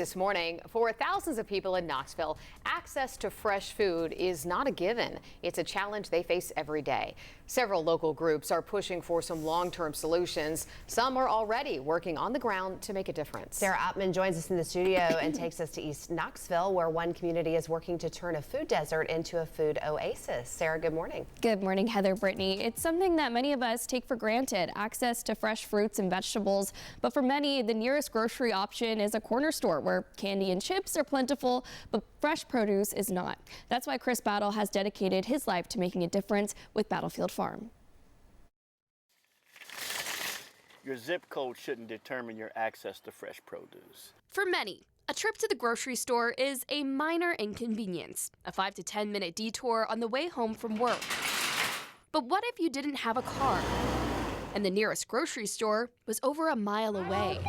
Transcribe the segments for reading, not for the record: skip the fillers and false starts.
This morning, for thousands of people in Knoxville, access to fresh food is not a given. It's a challenge they face every day. Several local groups are pushing for some long-term solutions. Some are already working on the ground to make a difference. Sarah Ottman joins us in the studio and takes us to East Knoxville, where one community is working to turn a food desert into a food oasis. Sarah, good morning. Good morning, Heather, Brittany. It's something that many of us take for granted, access to fresh fruits and vegetables. But for many, the nearest grocery option is a corner store where candy and chips are plentiful, but fresh produce is not. That's why Chris Battle has dedicated his life to making a difference with Battlefield Farm. Your zip code shouldn't determine your access to fresh produce. For many, a trip to the grocery store is a minor inconvenience, a 5 to 10 minute detour on the way home from work. But what if you didn't have a car and the nearest grocery store was over a mile away?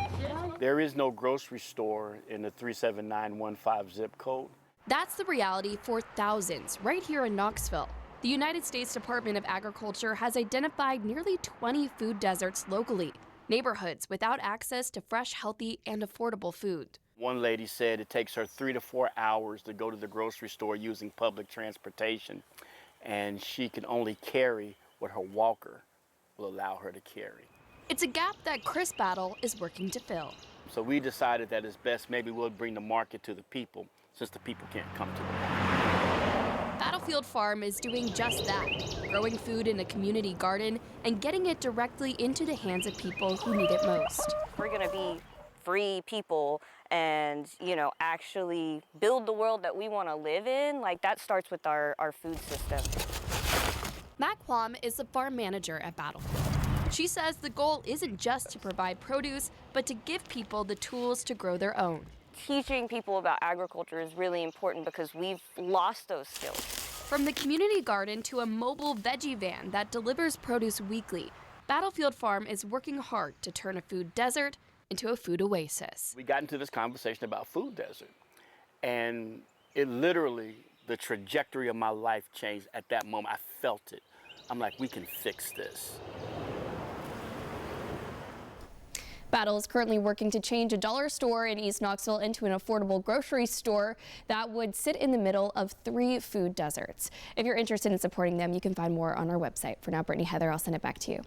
There is no grocery store in the 37915 zip code. That's the reality for thousands right here in Knoxville. The United States Department of Agriculture has identified nearly 20 food deserts locally, neighborhoods without access to fresh, healthy, and affordable food. One lady said it takes her 3 to 4 hours to go to the grocery store using public transportation, and she can only carry what her walker will allow her to carry. It's a gap that Chris Battle is working to fill. So we decided that it's best maybe we'll bring the market to the people, since the people can't come to the market. Battlefield Farm is doing just that, growing food in a community garden and getting it directly into the hands of people who need it most. We're going to be free people and, actually build the world that we want to live in. Like, that starts with our food system. Mac Kwam is the farm manager at Battlefield. She says the goal isn't just to provide produce, but to give people the tools to grow their own. Teaching people about agriculture is really important because we've lost those skills. From the community garden to a mobile veggie van that delivers produce weekly, Battlefield Farm is working hard to turn a food desert into a food oasis. We got into this conversation about food desert, and it literally, the trajectory of my life changed at that moment. I felt it. I'm like, we can fix this. Battle is currently working to change a dollar store in East Knoxville into an affordable grocery store that would sit in the middle of 3 food deserts. If you're interested in supporting them, you can find more on our website. For now, Brittany, Heather, I'll send it back to you.